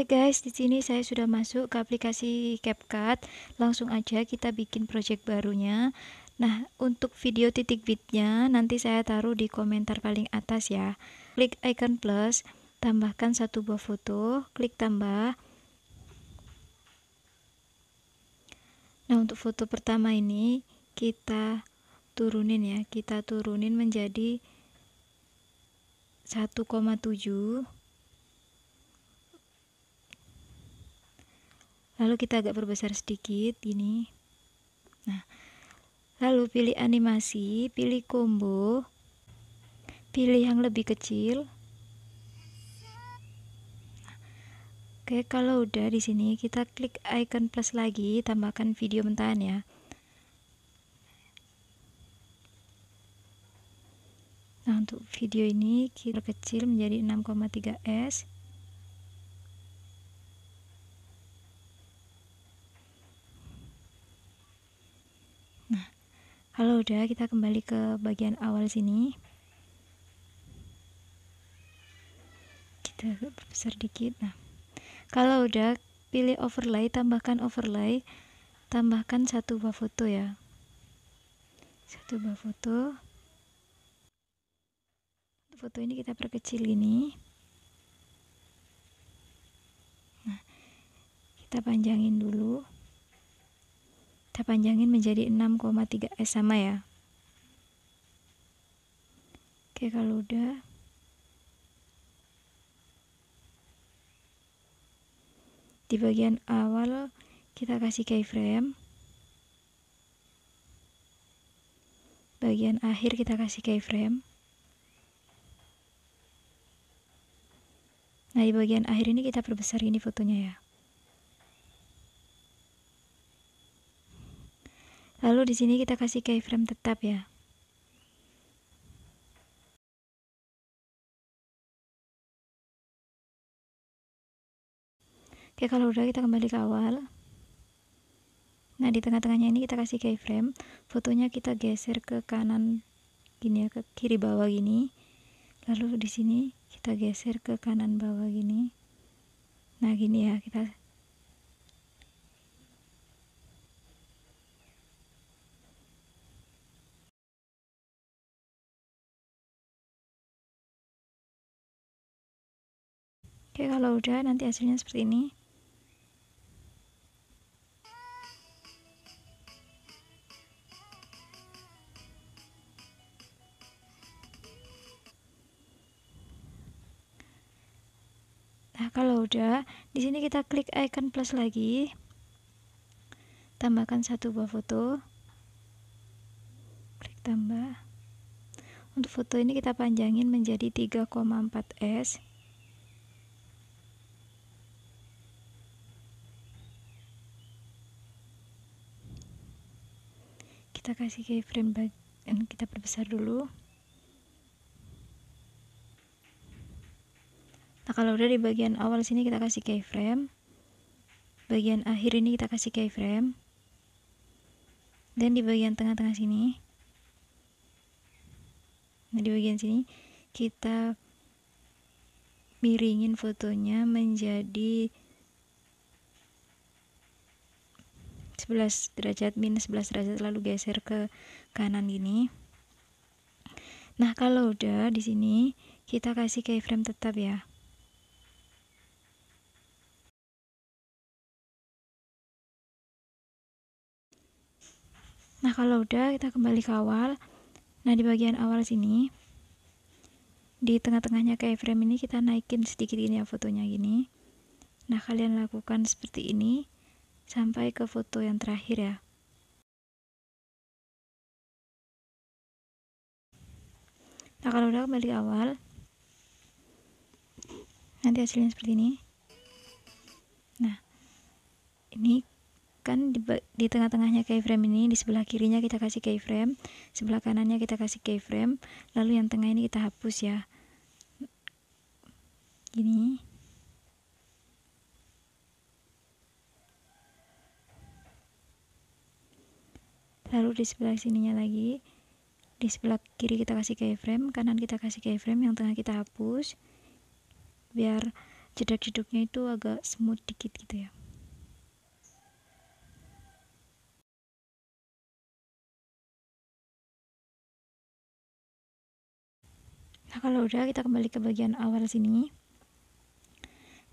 Oke guys, di sini saya sudah masuk ke aplikasi CapCut. Langsung aja kita bikin project barunya. Nah, untuk video titik bitnya nanti saya taruh di komentar paling atas ya. Klik icon plus, tambahkan satu buah foto, klik tambah. Nah, untuk foto pertama ini kita turunin ya. Kita turunin menjadi 1,7. Lalu kita agak perbesar sedikit gini. Nah, lalu pilih animasi, pilih combo, pilih yang lebih kecil. Oke, kalau udah di sini kita klik icon plus lagi, tambahkan video mentahan ya. Nah, untuk video ini kita kecil menjadi 6,3s. Nah, kalau udah kita kembali ke bagian awal sini. Kita besar dikit. Nah, kalau udah pilih overlay, tambahkan overlay, tambahkan satu buah foto ya. Satu buah foto. Foto ini kita perkecil gini. Nah, kita panjangin dulu. Kita panjangin menjadi 6,3s sama ya. Oke, kalau udah di bagian awal kita kasih keyframe, bagian akhir kita kasih keyframe. Nah, di bagian akhir ini kita perbesar ini fotonya ya. Lalu di sini kita kasih keyframe tetap ya. Oke, kalau udah kita kembali ke awal. Nah, di tengah-tengahnya ini kita kasih keyframe, fotonya kita geser ke kanan gini ya, ke kiri bawah gini. Lalu di sini kita geser ke kanan bawah gini. Nah, gini ya, kita Oke, kalau udah nanti hasilnya seperti ini. Nah, kalau udah, di sini kita klik icon plus lagi. Tambahkan satu buah foto. Klik tambah. Untuk foto ini kita panjangin menjadi 3,4s. Kita kasih keyframe dan kita perbesar dulu. Nah, kalau udah di bagian awal sini kita kasih keyframe, bagian akhir ini kita kasih keyframe, dan di bagian tengah-tengah sini, nah di bagian sini kita miringin fotonya menjadi 11 derajat, minus 11 derajat, lalu geser ke kanan gini. Nah, kalau udah di sini kita kasih keyframe tetap ya. Nah, kalau udah kita kembali ke awal. Nah, di bagian awal sini, di tengah-tengahnya keyframe ini kita naikin sedikit ini ya fotonya gini. Nah, kalian lakukan seperti ini sampai ke foto yang terakhir ya. Nah, kalau udah kembali ke awal, nanti hasilnya seperti ini. Nah, ini kan di tengah-tengahnya keyframe ini, di sebelah kirinya kita kasih keyframe, sebelah kanannya kita kasih keyframe, lalu yang tengah ini kita hapus ya. Gini. Lalu di sebelah sininya lagi, di sebelah kiri kita kasih keyframe, kanan kita kasih keyframe, yang tengah kita hapus biar jedak-jeduknya itu agak smooth dikit gitu ya. Nah, kalau udah, kita kembali ke bagian awal sini.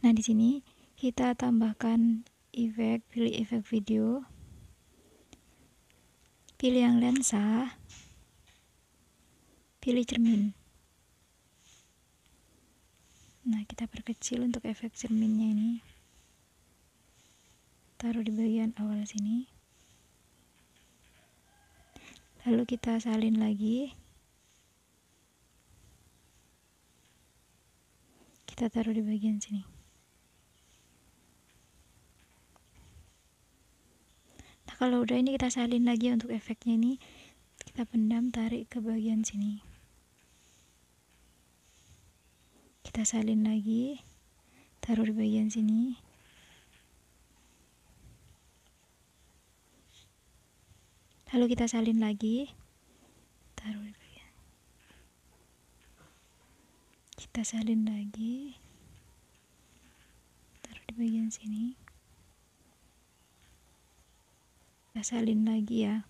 Nah, di sini kita tambahkan efek, pilih efek video, pilih yang lensa, pilih cermin. Nah, kita perkecil untuk efek cerminnya ini, taruh di bagian awal sini, lalu kita salin lagi, kita taruh di bagian sini. Nah, kalau udah ini kita salin lagi untuk efeknya ini, kita pendam, tarik ke bagian sini, kita salin lagi, taruh di bagian sini, lalu kita salin lagi, taruh di bagian, kita salin lagi, taruh di bagian sini, kita salin lagi ya.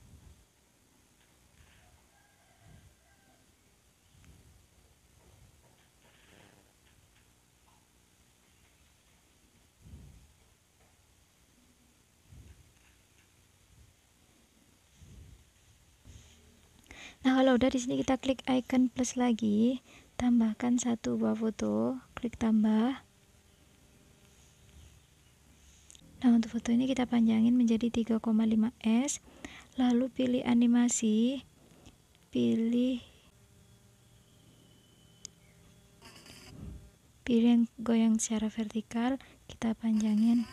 Nah, kalau udah di sini kita klik icon plus lagi, tambahkan satu buah foto, klik tambah. Nah, untuk foto ini kita panjangin menjadi 3,5s, lalu pilih animasi, pilih yang goyang secara vertikal, kita panjangin.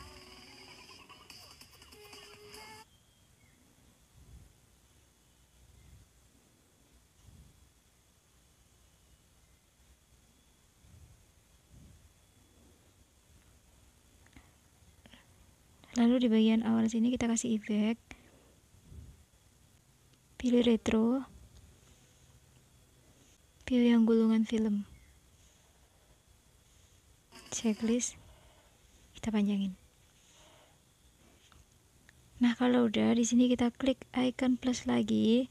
Lalu di bagian awal sini kita kasih efek, pilih retro, pilih yang gulungan film, checklist, kita panjangin. Nah, kalau udah di sini kita klik icon plus lagi,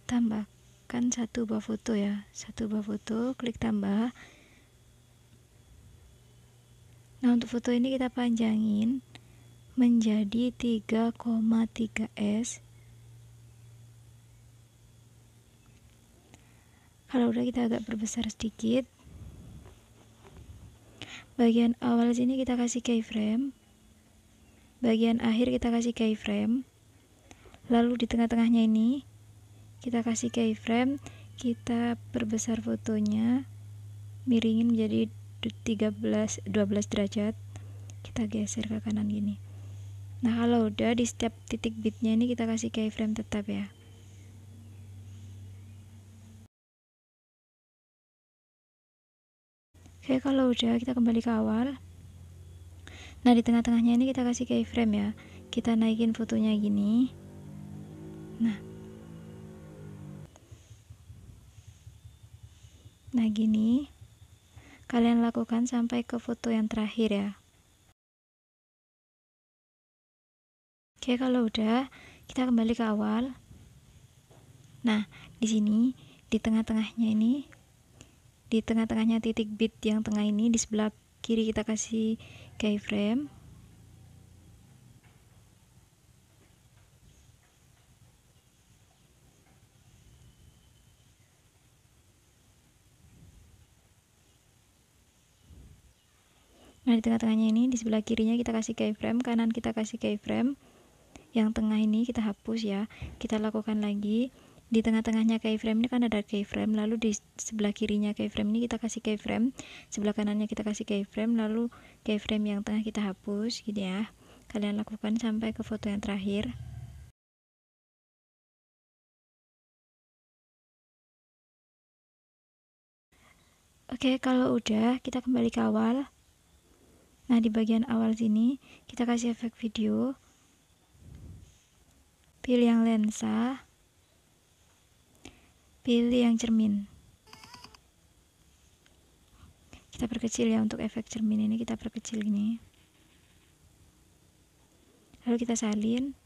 tambahkan satu buah foto ya, satu buah foto, klik tambah. Nah, untuk foto ini kita panjangin menjadi 3,3s. Kalau udah kita agak perbesar sedikit. Bagian awal sini kita kasih keyframe, bagian akhir kita kasih keyframe, lalu di tengah-tengahnya ini kita kasih keyframe, kita perbesar fotonya, miringin menjadi 12 derajat, kita geser ke kanan gini. Nah, kalau udah di setiap titik bitnya ini kita kasih keyframe tetap ya. Oke, kalau udah kita kembali ke awal. Nah, di tengah-tengahnya ini kita kasih keyframe ya, kita naikin fotonya gini. Nah gini, kalian lakukan sampai ke foto yang terakhir ya. Oke, kalau udah, kita kembali ke awal. Nah, di sini, di tengah-tengahnya ini, di tengah-tengahnya titik bit yang tengah ini, di sebelah kiri kita kasih keyframe. Nah, di tengah-tengahnya ini, di sebelah kirinya kita kasih keyframe, kanan kita kasih keyframe. Yang tengah ini kita hapus ya. Kita lakukan lagi. Di tengah-tengahnya keyframe ini kan ada keyframe, lalu di sebelah kirinya keyframe ini kita kasih keyframe, sebelah kanannya kita kasih keyframe, lalu keyframe yang tengah kita hapus gitu ya. Kalian lakukan sampai ke foto yang terakhir. Oke, kalau udah kita kembali ke awal. Nah, di bagian awal sini kita kasih efek video, pilih yang lensa, pilih yang cermin, Kita perkecil ya, untuk efek cermin ini kita perkecil gini. Lalu kita salin,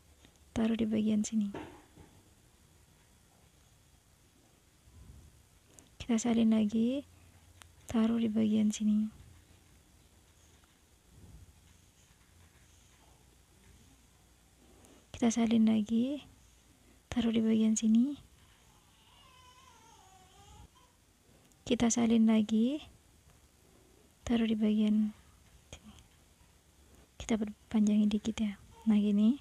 taruh di bagian sini. Kita salin lagi, taruh di bagian sini. Kita salin lagi, taruh di bagian sini. Kita salin lagi, taruh di bagian sini. Kita perpanjangin dikit ya. Nah gini.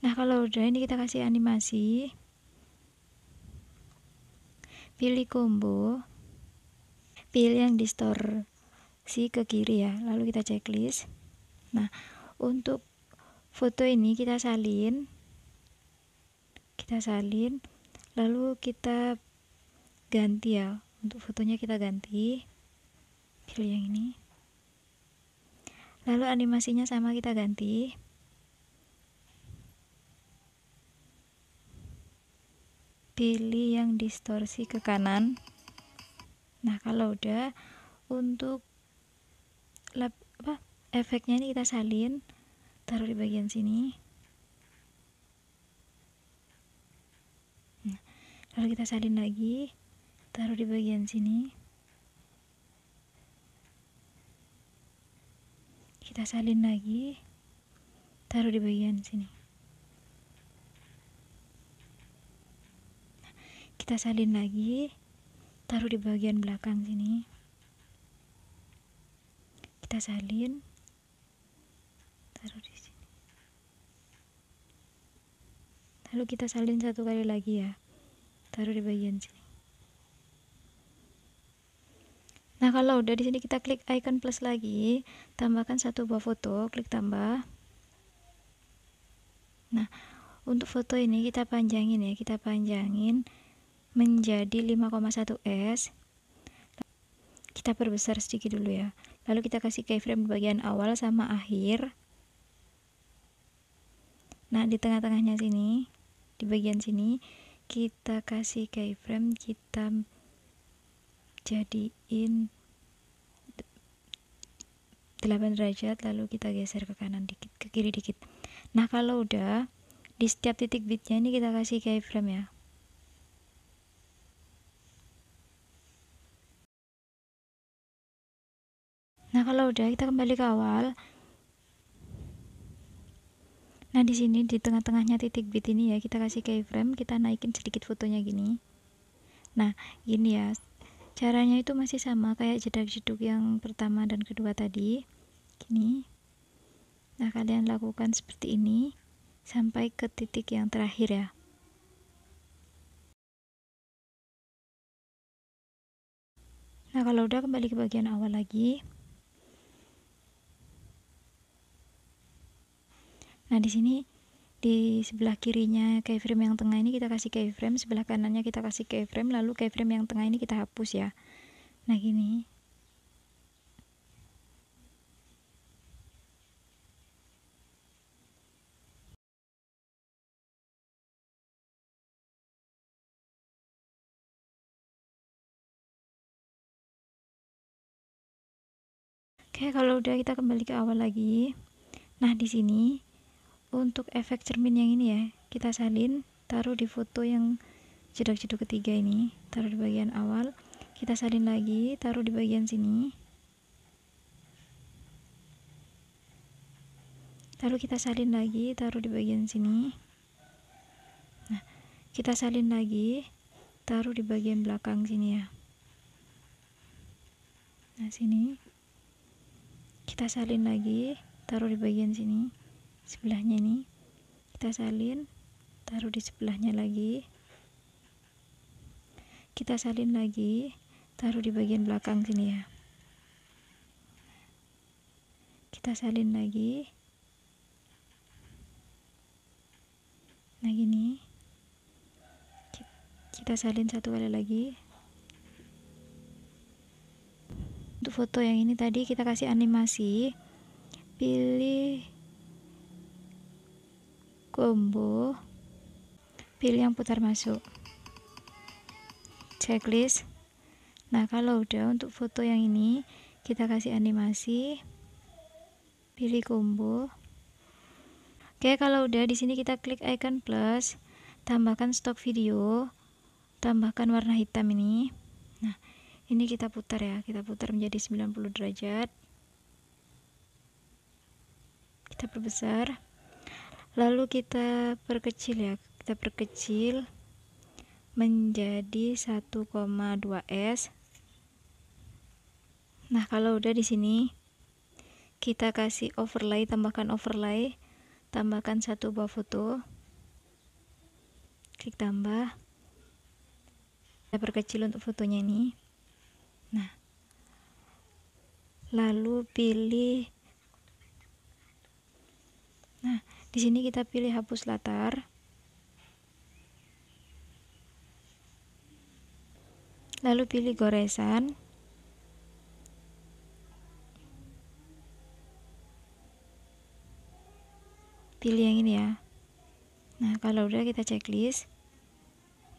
Nah kalau udah ini kita kasih animasi. Pilih combo. Pilih yang distorsi ke kiri ya. Lalu kita checklist. Nah untuk foto ini kita salin. Lalu kita ganti ya. Untuk fotonya kita ganti. Pilih yang ini. Lalu animasinya sama kita ganti. Pilih yang distorsi ke kanan. Nah kalau udah, untuk efeknya ini kita salin, taruh di bagian sini. Nah, lalu kita salin lagi, taruh di bagian sini. Kita salin lagi, taruh di bagian sini. Kita salin lagi, taruh di bagian belakang sini. Kita salin, taruh di sini. Lalu kita salin satu kali lagi ya, taruh di bagian sini. Nah kalau udah, di sini kita klik icon plus lagi, tambahkan satu buah foto, klik tambah. Nah untuk foto ini kita panjangin ya, kita panjangin menjadi 5,1 s. Kita perbesar sedikit dulu ya. Lalu kita kasih keyframe di bagian awal sama akhir. Nah di tengah-tengahnya sini, di bagian sini kita kasih keyframe, kita jadiin 8 derajat, lalu kita geser ke kanan dikit, ke kiri dikit. Nah kalau udah, di setiap titik bitnya ini kita kasih keyframe ya. Nah kalau udah, kita kembali ke awal. Nah di sini di tengah-tengahnya titik bit ini ya, kita kasih keyframe, kita naikin sedikit fotonya gini. Nah gini ya, caranya itu masih sama kayak jedak-jeduk yang pertama dan kedua tadi, gini. Nah kalian lakukan seperti ini sampai ke titik yang terakhir ya. Nah kalau udah, kembali ke bagian awal lagi. Nah di sini di sebelah kirinya keyframe yang tengah ini kita kasih keyframe, sebelah kanannya kita kasih keyframe, lalu keyframe yang tengah ini kita hapus ya. Nah gini. Oke, kalau udah, kita kembali ke awal lagi. Nah di sini untuk efek cermin yang ini ya, kita salin, taruh di foto yang jedak-jeduk ketiga ini, taruh di bagian awal. Kita salin lagi, taruh di bagian sini. Lalu kita salin lagi, taruh di bagian sini. Nah, kita salin lagi, taruh di bagian belakang sini ya. Nah sini kita salin lagi, taruh di bagian sini, sebelahnya ini. Kita salin, taruh di sebelahnya lagi. Kita salin lagi, taruh di bagian belakang sini ya. Kita salin lagi. Nah gini, kita salin satu kali lagi. Untuk foto yang ini tadi kita kasih animasi, pilih combo, pilih yang putar masuk, checklist. Nah, kalau udah untuk foto yang ini, kita kasih animasi, pilih combo. Oke, kalau udah di sini kita klik icon plus, tambahkan stok video, tambahkan warna hitam ini. Nah, ini kita putar ya, kita putar menjadi 90 derajat. Kita perbesar. Lalu kita perkecil ya, kita perkecil menjadi 1,2 s. Nah, kalau udah di sini kita kasih overlay, tambahkan overlay, tambahkan satu buah foto, klik tambah, kita perkecil untuk fotonya ini. Nah, lalu pilih, nah di sini kita pilih hapus latar, lalu pilih goresan, pilih yang ini ya. Nah, kalau udah kita checklist.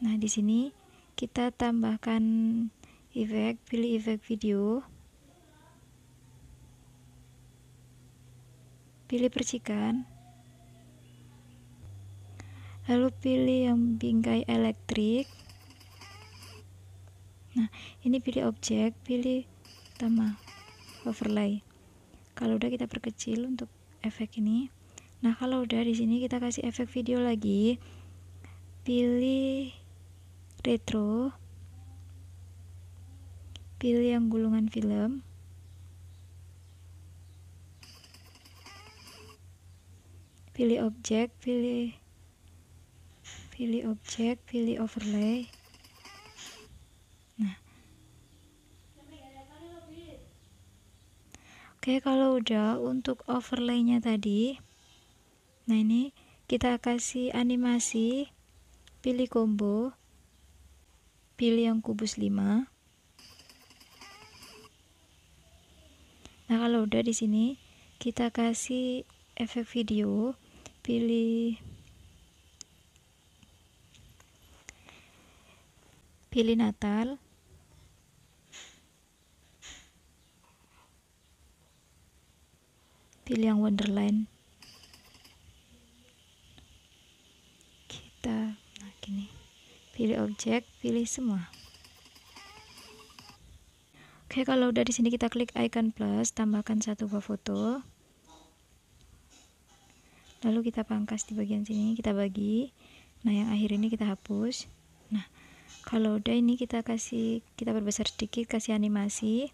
Nah, di sini kita tambahkan efek, pilih efek video, pilih percikan, lalu pilih yang bingkai elektrik. Nah, ini pilih objek, pilih tambah overlay. Kalau udah kita perkecil untuk efek ini. Nah, kalau udah di sini kita kasih efek video lagi, pilih retro, pilih yang gulungan film, pilih objek, pilih objek, pilih overlay. Nah, oke, kalau udah untuk overlaynya tadi, nah ini kita kasih animasi, pilih combo, pilih yang kubus 5. Nah, kalau udah di sini kita kasih efek video, pilih Natal, pilih yang Wonderland. Kita nah gini, pilih objek, pilih semua. Oke, kalau udah di sini kita klik icon plus, tambahkan satu buah foto. Lalu kita pangkas di bagian sini, kita bagi. Nah, yang akhir ini kita hapus. Nah, kalau udah ini kita perbesar sedikit, kasih animasi.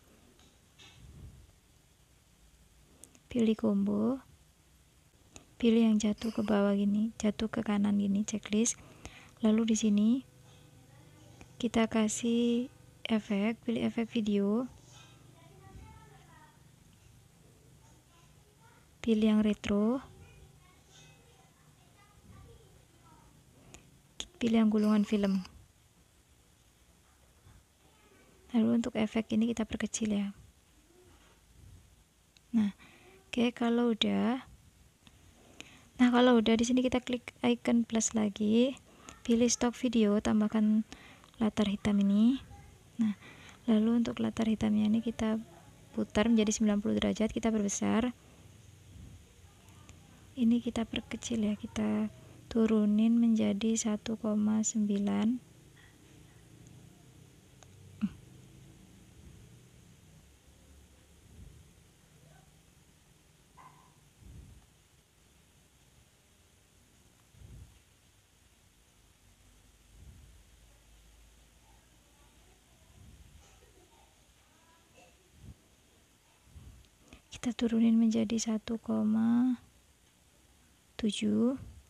Pilih combo. Pilih yang jatuh ke bawah gini, jatuh ke kanan gini, checklist. Lalu di sini kita kasih efek, pilih efek video, pilih yang retro, pilih yang gulungan film. Lalu untuk efek ini kita perkecil ya. Nah, oke, kalau udah di sini kita klik icon plus lagi, pilih stok video, tambahkan latar hitam ini. Nah, lalu untuk latar hitamnya ini kita putar menjadi 90 derajat, kita perbesar. Ini kita perkecil ya, kita turunin menjadi 1,9. Kita turunin menjadi 1,7.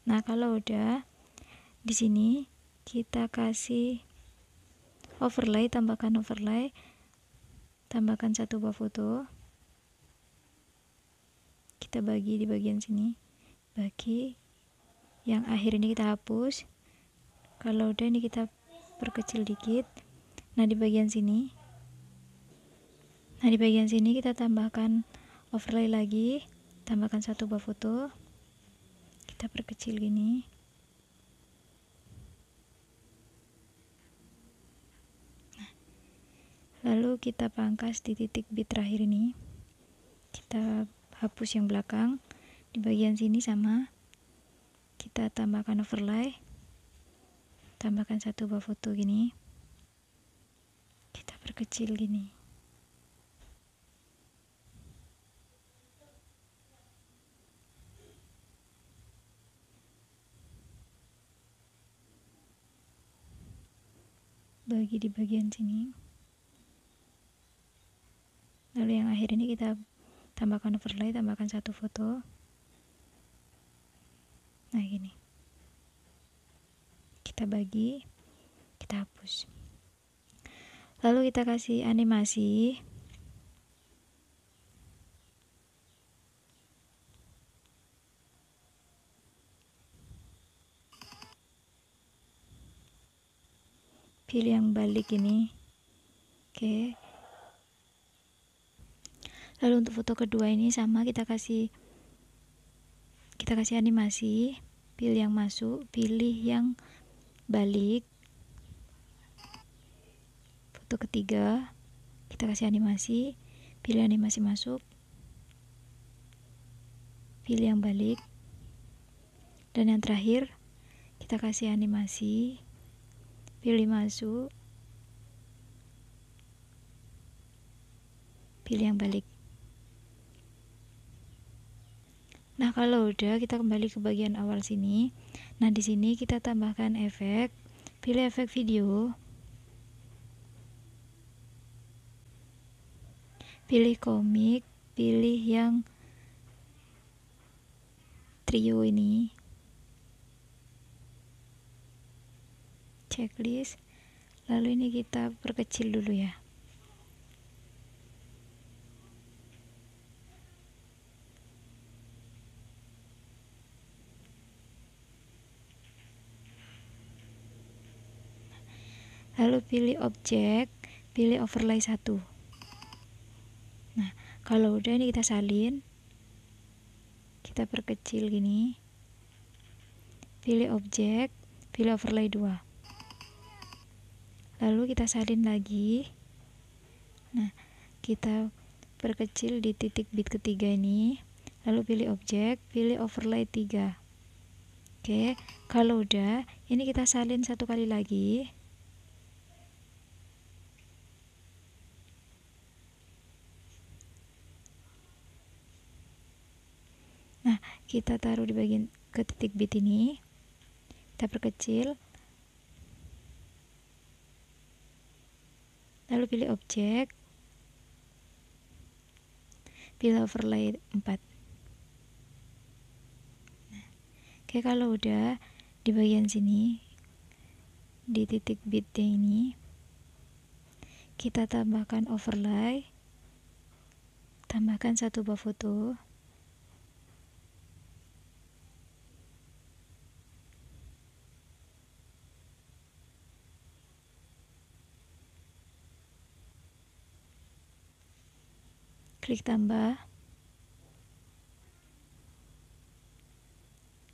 Nah, kalau udah di sini kita kasih overlay, tambahkan satu buah foto. Kita bagi di bagian sini, bagi. Yang akhir ini kita hapus. Kalau udah ini kita perkecil dikit. Nah, di bagian sini kita tambahkan overlay lagi, tambahkan satu buah foto, kita perkecil gini. Nah, Lalu kita pangkas di titik bit terakhir ini. Kita hapus yang belakang. Di bagian sini sama. Kita tambahkan overlay. Tambahkan satu buah foto gini. Kita perkecil gini. Bagi di bagian sini. Lalu yang akhir ini kita tambahkan overlay, tambahkan satu foto. Nah gini. Kita bagi, kita hapus. Lalu kita kasih animasi. Pilih yang balik ini. Oke. Lalu untuk foto kedua ini sama, kita kasih animasi. Pilih yang masuk, pilih yang balik. Foto ketiga kita kasih animasi, pilih animasi masuk, pilih yang balik, dan yang terakhir kita kasih animasi, pilih masuk, pilih yang balik. Nah, kalau udah, kita kembali ke bagian awal sini. Nah, di sini kita tambahkan efek, pilih efek video, pilih komik, pilih yang trio ini, checklist. Lalu ini kita perkecil dulu ya. Lalu pilih objek, pilih overlay 1. Nah, kalau udah ini kita salin, kita perkecil gini, pilih objek, pilih overlay 2. Lalu kita salin lagi. Nah, kita perkecil di titik bit ketiga ini, lalu pilih objek, pilih overlay 3. Oke, kalau udah ini kita salin satu kali lagi. Nah, kita taruh di bagian ke titik bit ini, kita perkecil, lalu pilih objek, pilih overlay 4. Nah, oke, kalau udah di bagian sini, di titik bitnya ini, kita tambahkan overlay, tambahkan satu buah foto. Klik tambah,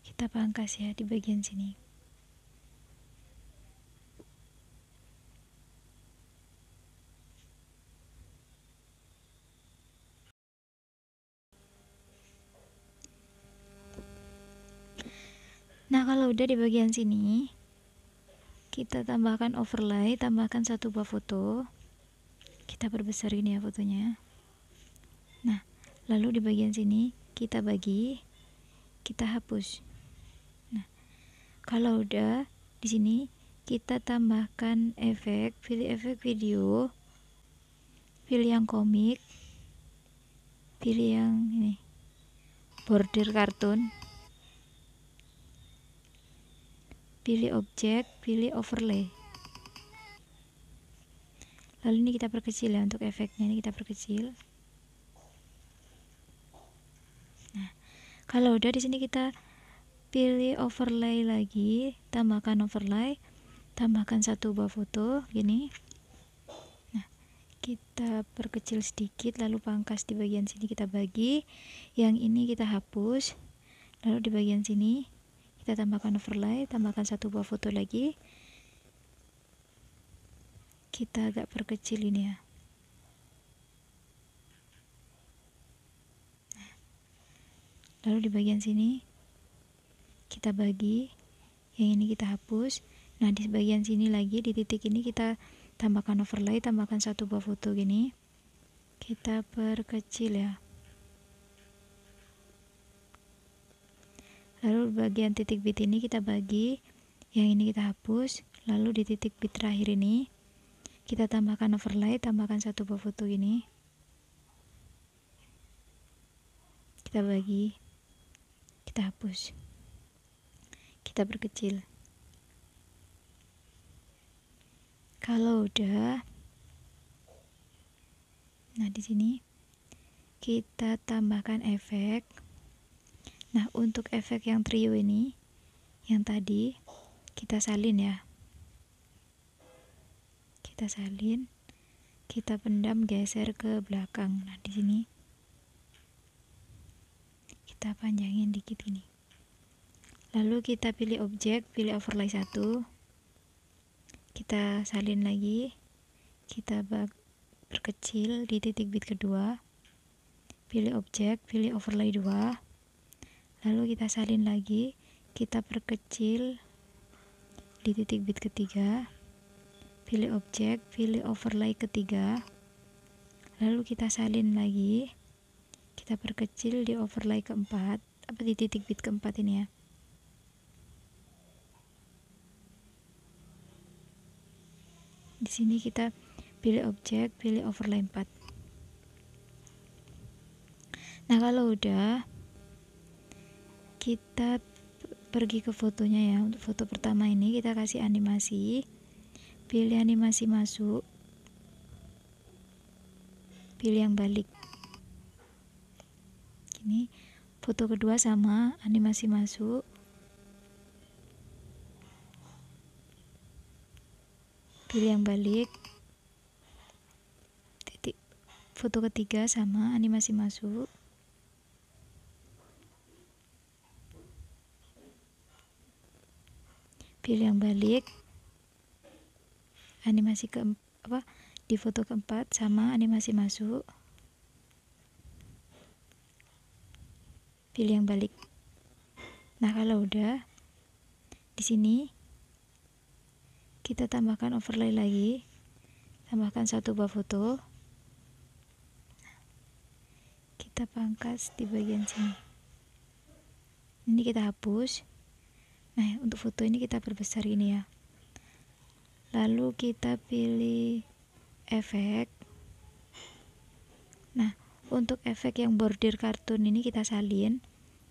kita pangkas ya di bagian sini. Nah, kalau udah di bagian sini, kita tambahkan overlay, tambahkan satu buah foto. Kita perbesar ini ya fotonya. Nah, lalu di bagian sini kita bagi, kita hapus. Nah, kalau udah di sini kita tambahkan efek, pilih efek video, pilih yang komik, pilih yang ini border kartun, pilih objek, pilih overlay. Lalu ini kita perkecil ya, untuk efeknya ini kita perkecil. Nah, kalau udah di sini kita pilih overlay lagi, tambahkan overlay, tambahkan satu buah foto gini. Nah, kita perkecil sedikit, lalu pangkas di bagian sini kita bagi, yang ini kita hapus. Lalu di bagian sini kita tambahkan overlay, tambahkan satu buah foto lagi. Kita agak perkecil ini ya. Lalu di bagian sini kita bagi, yang ini kita hapus. Nah di bagian sini lagi, di titik ini kita tambahkan overlay, tambahkan satu buah foto gini, kita perkecil ya. Lalu bagian titik bit ini kita bagi, yang ini kita hapus. Lalu di titik bit terakhir ini kita tambahkan overlay, tambahkan satu buah foto gini, kita bagi, kita hapus, kita perkecil. Kalau udah, nah di sini kita tambahkan efek. Nah untuk efek yang trio ini, yang tadi kita salin ya, kita salin, kita pendam, geser ke belakang. Nah di sini kita panjangin dikit ini. Lalu kita pilih objek, pilih overlay 1, kita salin lagi, kita perkecil di titik bit kedua, pilih objek, pilih overlay 2, lalu kita salin lagi, kita perkecil di titik bit ketiga, pilih objek, pilih overlay ketiga, lalu kita salin lagi, kita perkecil di overlay keempat, di titik bit keempat ini ya. Di sini kita pilih objek, pilih overlay 4. Nah kalau udah, kita pergi ke fotonya ya. Untuk foto pertama ini kita kasih animasi, pilih animasi masuk, pilih yang balik gini. Foto kedua sama, animasi masuk, pilih yang balik. Titik foto ketiga sama, animasi masuk, pilih yang balik. Animasi di foto keempat sama, animasi masuk, pilih yang balik. Nah kalau udah, di sini kita tambahkan overlay lagi, tambahkan satu buah foto, kita pangkas di bagian sini. Ini kita hapus. Nah untuk foto ini kita perbesar ini ya. Lalu kita pilih efek. Nah untuk efek yang bordir kartun ini kita salin,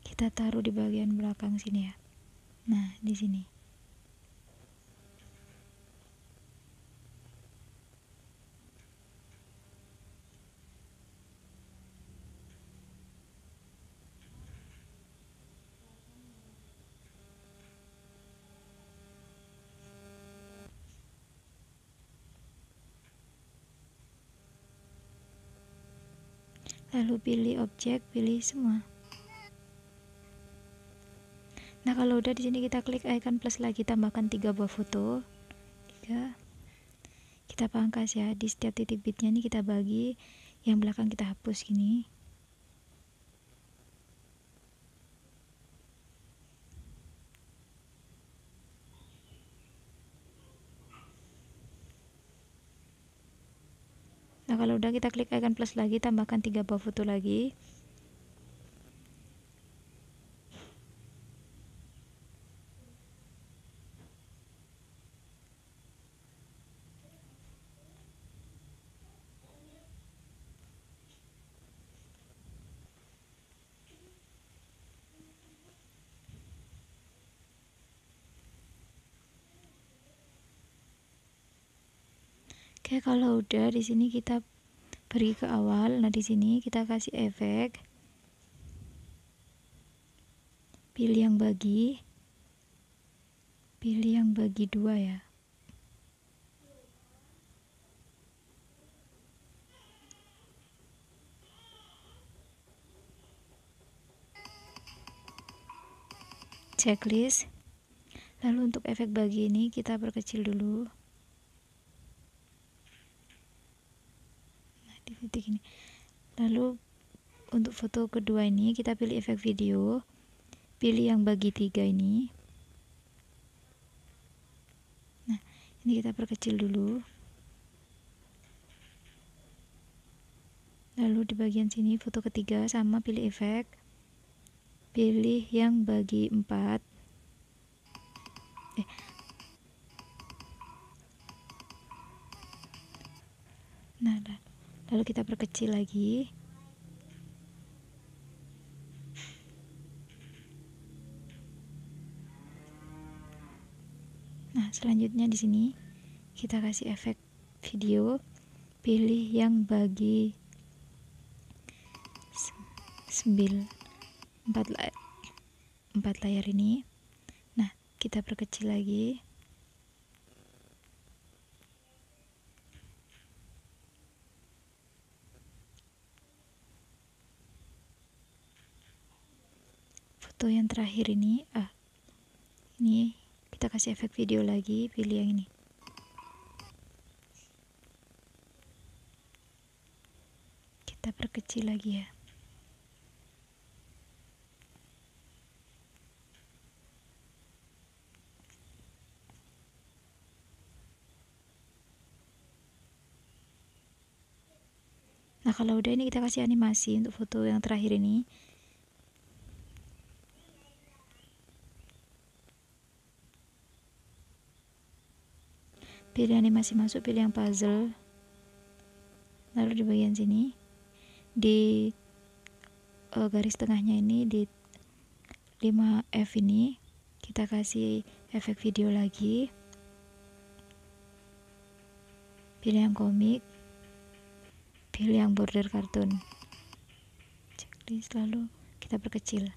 kita taruh di bagian belakang sini ya. Nah di sini. Lalu pilih objek, pilih semua. Nah kalau udah, di sini kita klik icon plus lagi, tambahkan 3 buah foto. 3. Kita pangkas ya, di setiap titik bitnya ini kita bagi, yang belakang kita hapus gini. Nah kalau udah, kita klik icon plus lagi, tambahkan 3 buah foto lagi. Oke, kalau udah, di sini kita pergi ke awal. Nah di sini kita kasih efek, pilih yang bagi, pilih yang bagi 2 ya. Checklist. Lalu untuk efek bagi ini kita perkecil dulu. Nah di titik ini. Lalu untuk foto kedua ini kita pilih efek video, pilih yang bagi 3 ini. Nah, ini kita perkecil dulu. Lalu di bagian sini foto ketiga sama pilih efek, pilih yang bagi 4. Nah, lalu kita perkecil lagi. Nah, selanjutnya di sini kita kasih efek video, pilih yang bagi 4 layar ini. Nah, kita perkecil lagi. Foto yang terakhir ini, ini kita kasih efek video lagi, pilih yang ini. Kita perkecil lagi ya. Nah, kalau udah ini kita kasih animasi untuk foto yang terakhir ini. Pilih animasi masuk, pilih yang puzzle. Lalu di bagian sini, di garis tengahnya ini, di 5F ini, kita kasih efek video lagi. Pilih yang komik, pilih yang border kartun. Checklist, lalu kita perkecil.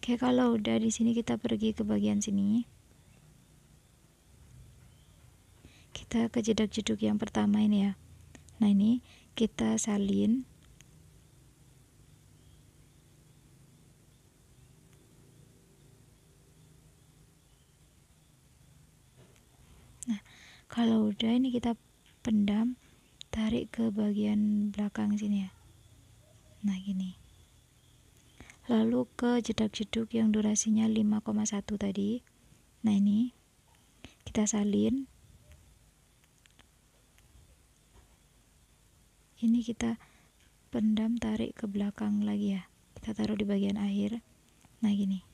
Oke, kalau udah di sini kita pergi ke bagian sini. Kita ke jedak-jeduk yang pertama ini ya. Nah, ini kita salin. Nah, kalau udah ini kita pendam, tarik ke bagian belakang sini ya. Nah, gini. Lalu ke jedak-jeduk yang durasinya 5,1 tadi. Nah, ini kita salin. Ini kita pendam, tarik ke belakang lagi ya. Kita taruh di bagian akhir. Nah, gini.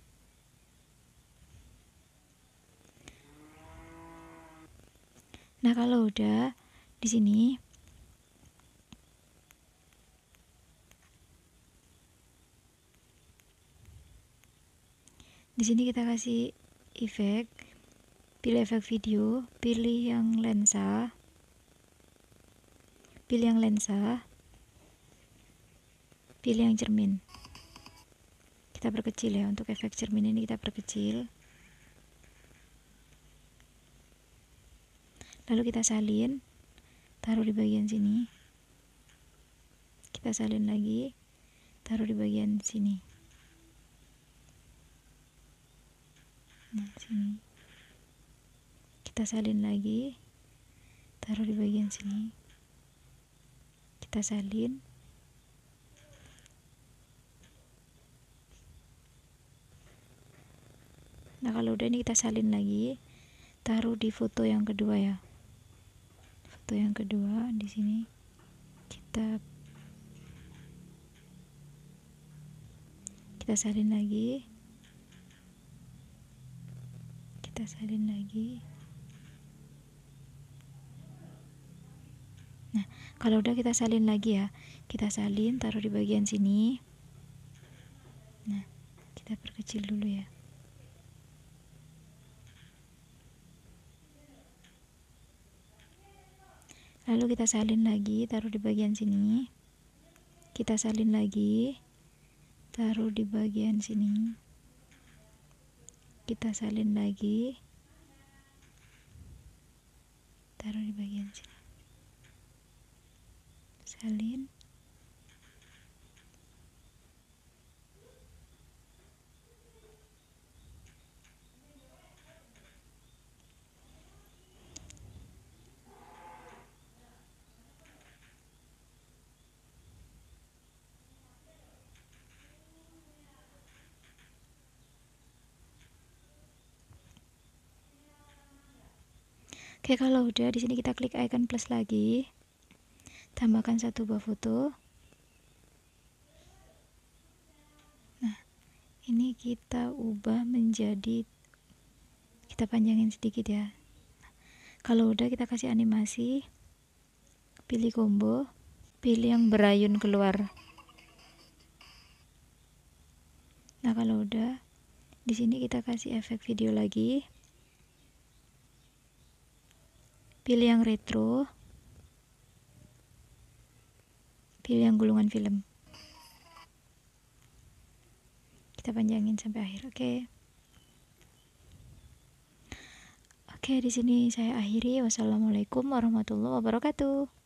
Nah, kalau udah di sini kita kasih efek, pilih efek video, pilih yang lensa, pilih yang cermin. Kita perkecil ya, untuk efek cermin ini kita perkecil. Lalu kita salin, taruh di bagian sini. Kita salin lagi, taruh di bagian sini. Nah, sini. Kita salin lagi, taruh di bagian sini. Kita salin. Nah, kalau udah ini kita salin lagi, taruh di foto yang kedua ya. Foto yang kedua di sini kita salin lagi. Kita salin lagi. Nah, kalau udah kita salin lagi ya. Kita salin, taruh di bagian sini. Nah, kita perkecil dulu ya. Lalu kita salin lagi, taruh di bagian sini. Kita salin lagi, taruh di bagian sini. Kita salin lagi, taruh di bagian sini. Salin. Oke, kalau udah di sini kita klik icon plus lagi, tambahkan satu buah foto. Nah, ini kita ubah menjadi, kita panjangin sedikit ya. Kalau udah kita kasih animasi, pilih combo, pilih yang berayun keluar. Nah, kalau udah di sini kita kasih efek video lagi, pilih yang retro, pilih yang gulungan film, kita panjangin sampai akhir. Oke, di sini saya akhiri. Wassalamualaikum warahmatullahi wabarakatuh.